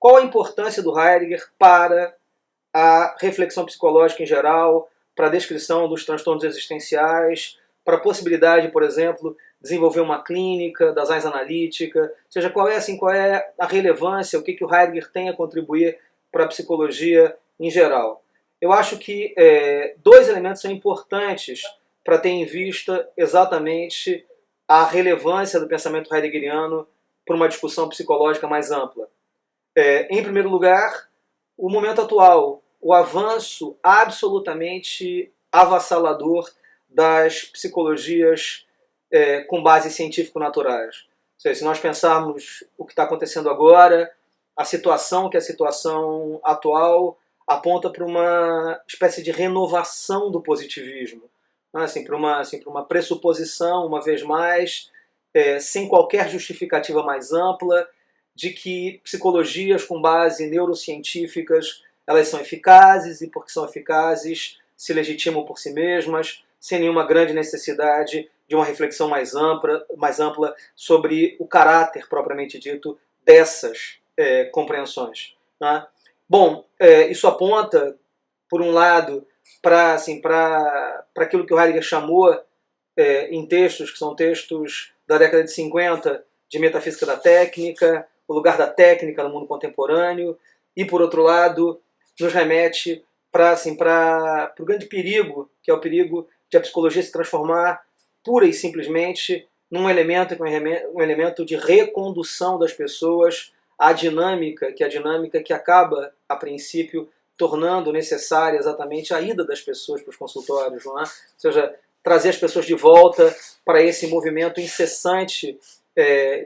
qual a importância do Heidegger para a reflexão psicológica em geral, para a descrição dos transtornos existenciais, para a possibilidade, por exemplo, de desenvolver uma clínica, da Science analítica, ou seja, qual é a relevância, o que o Heidegger tem a contribuir para a psicologia em geral. Eu acho que dois elementos são importantes para ter em vista exatamente a relevância do pensamento heideggeriano para uma discussão psicológica mais ampla. Em primeiro lugar, o momento atual, o avanço absolutamente avassalador das psicologias com base científico-naturais. Ou seja, se nós pensarmos o que está acontecendo agora, a situação atual aponta para uma espécie de renovação do positivismo, assim, para uma pressuposição, uma vez mais, sem qualquer justificativa mais ampla, de que psicologias com base neurocientíficas elas são eficazes e, porque são eficazes, se legitimam por si mesmas, sem nenhuma grande necessidade de uma reflexão mais ampla sobre o caráter propriamente dito dessas compreensões. Né? Bom, isso aponta, por um lado, para aquilo que o Heidegger chamou em textos que são textos da década de 50 de metafísica da técnica, o lugar da técnica no mundo contemporâneo, e, por outro lado, nos remete para o grande perigo, que é o perigo de a psicologia se transformar pura e simplesmente num elemento de recondução das pessoas à dinâmica que acaba, a princípio, tornando necessária exatamente a ida das pessoas para os consultórios, não é? Ou seja, trazer as pessoas de volta para esse movimento incessante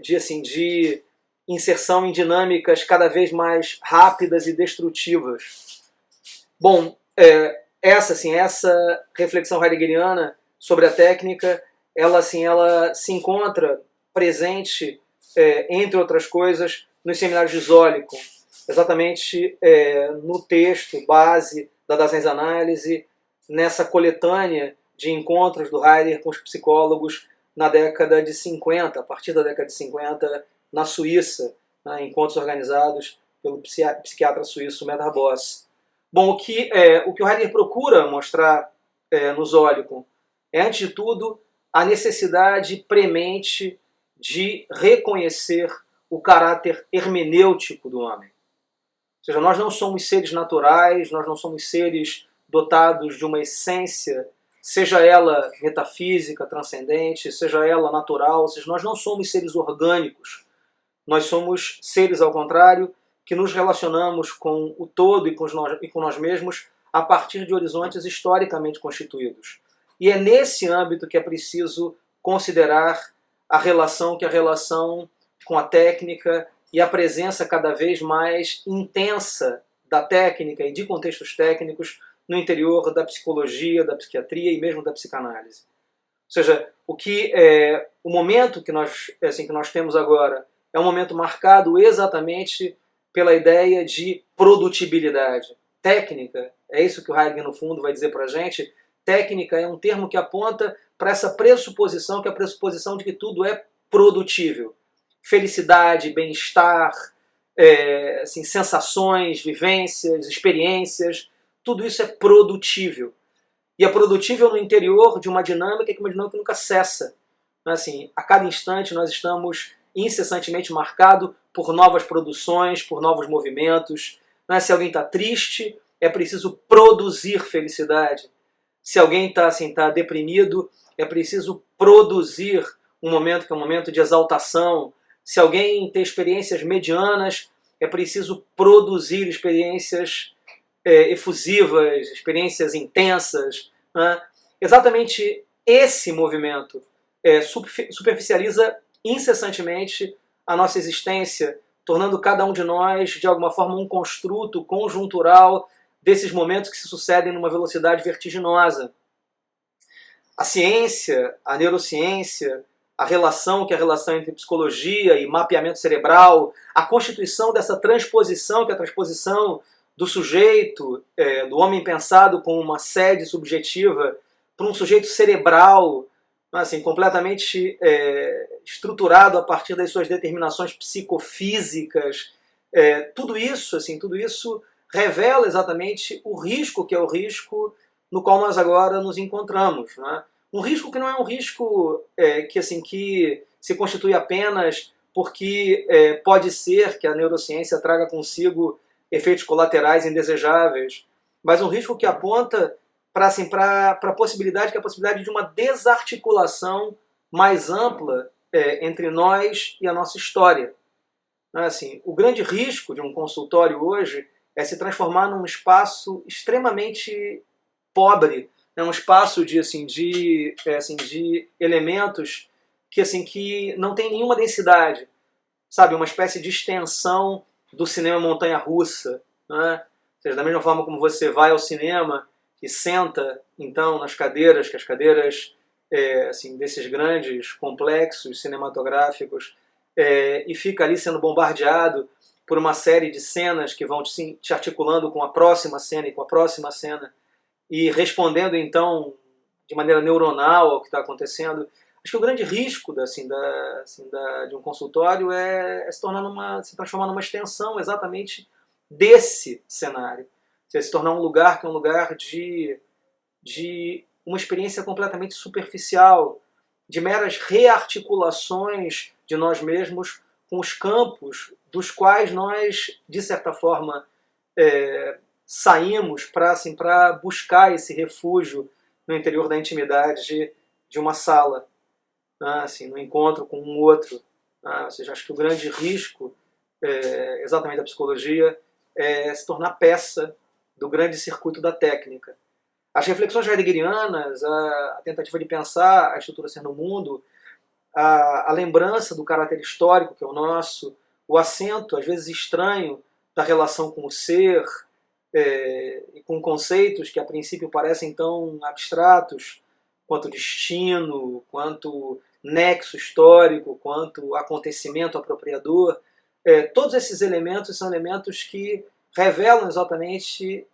de inserção em dinâmicas cada vez mais rápidas e destrutivas. Bom, essa reflexão heideggeriana sobre a técnica, ela se encontra presente, entre outras coisas, nos seminários de Zolikon, exatamente no texto base da Daseinsanálise, nessa coletânea de encontros do Heidegger com os psicólogos na década de 50, a partir da década de 50, na Suíça, né, encontros organizados pelo psiquiatra suíço Medhar Boss. Bom, o que o Heidegger procura mostrar no Zolikon é, antes de tudo, a necessidade premente de reconhecer o caráter hermenêutico do homem. Ou seja, nós não somos seres naturais, nós não somos seres dotados de uma essência, seja ela metafísica, transcendente, seja ela natural, ou seja, nós não somos seres orgânicos. Nós somos seres, ao contrário, que nos relacionamos com o todo e com nós mesmos a partir de horizontes historicamente constituídos. E é nesse âmbito que é preciso considerar a relação com a técnica e a presença cada vez mais intensa da técnica e de contextos técnicos no interior da psicologia, da psiquiatria e mesmo da psicanálise. Ou seja, o momento que nós temos agora é um momento marcado exatamente pela ideia de produtibilidade. Técnica, é isso que o Heidegger, no fundo, vai dizer para a gente. Técnica é um termo que aponta para essa pressuposição, que é a pressuposição de que tudo é produtível. Felicidade, bem-estar, sensações, vivências, experiências, tudo isso é produtível. E é produtível no interior de uma dinâmica que é uma dinâmica que nunca cessa. Assim, a cada instante nós estamos incessantemente marcados por novas produções, por novos movimentos. Se alguém está triste, é preciso produzir felicidade. Se alguém está deprimido, é preciso produzir um momento que é um momento de exaltação. Se alguém tem experiências medianas, é preciso produzir experiências efusivas, experiências intensas. Né? Exatamente esse movimento superficializa incessantemente a nossa existência, tornando cada um de nós, de alguma forma, um construto conjuntural desses momentos que se sucedem numa velocidade vertiginosa. A ciência, a neurociência, a relação entre psicologia e mapeamento cerebral, a constituição dessa transposição, que é a transposição do sujeito, do homem pensado como uma sede subjetiva, para um sujeito cerebral, assim, completamente estruturado a partir das suas determinações psicofísicas, Tudo isso, assim, tudo isso revela exatamente o risco que é o risco no qual nós agora nos encontramos, né? Um risco que não é um risco que se constitui apenas porque pode ser que a neurociência traga consigo efeitos colaterais indesejáveis, mas um risco que aponta para a possibilidade, que é a possibilidade de uma desarticulação mais ampla entre nós e a nossa história. Assim, o grande risco de um consultório hoje é se transformar num espaço extremamente pobre, né? Um espaço de elementos que não tem nenhuma densidade, sabe? Uma espécie de extensão do cinema montanha-russa, né? Ou seja, da mesma forma como você vai ao cinema e senta, então, nas cadeiras, que as cadeiras desses grandes complexos cinematográficos, e fica ali sendo bombardeado por uma série de cenas que vão te articulando com a próxima cena e com a próxima cena, e respondendo, então, de maneira neuronal ao que está acontecendo. Acho que o grande risco de um consultório é se transformar numa extensão exatamente desse cenário. Se tornar um lugar que é um lugar de uma experiência completamente superficial, de meras rearticulações de nós mesmos com os campos dos quais nós, de certa forma, saímos para buscar esse refúgio no interior da intimidade de uma sala, né? Assim, no encontro com um outro. Né? Ou seja, acho que o grande risco exatamente da psicologia é se tornar peça do grande circuito da técnica. As reflexões heideggerianas, a tentativa de pensar a estrutura ser no mundo, a lembrança do caráter histórico que é o nosso, o acento, às vezes estranho, da relação com o ser, e com conceitos que a princípio parecem tão abstratos quanto destino, quanto nexo histórico, quanto acontecimento apropriador. Todos esses elementos são elementos que revelam exatamente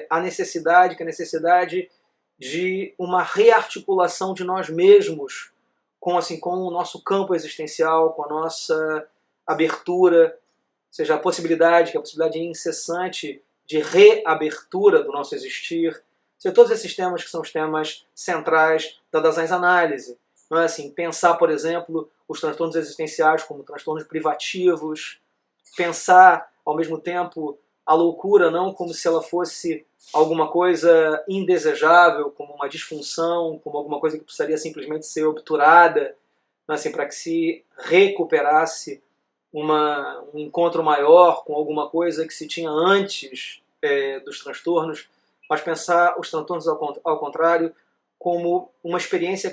a necessidade de uma rearticulação de nós mesmos com o nosso campo existencial, com a nossa abertura, ou seja, a possibilidade incessante de reabertura do nosso existir. Ou seja, todos esses temas que são os temas centrais da Daseins-Análise. Não é assim, pensar, por exemplo, os transtornos existenciais como transtornos privativos, pensar, ao mesmo tempo, a loucura não como se ela fosse alguma coisa indesejável, como uma disfunção, como alguma coisa que precisaria simplesmente ser obturada, assim, para que se recuperasse um encontro maior com alguma coisa que se tinha antes dos transtornos, mas pensar os transtornos ao contrário como uma experiência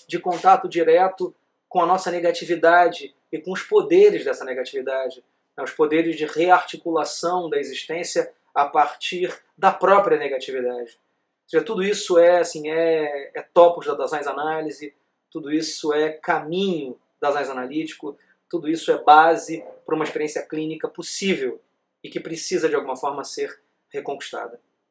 de contato direto com a nossa negatividade e com os poderes dessa negatividade, né, os poderes de rearticulação da existência a partir da própria negatividade. Ou seja, tudo isso é topos da Daseins-Análise, tudo isso é caminho Daseins analítico, tudo isso é base para uma experiência clínica possível e que precisa de alguma forma ser reconquistada.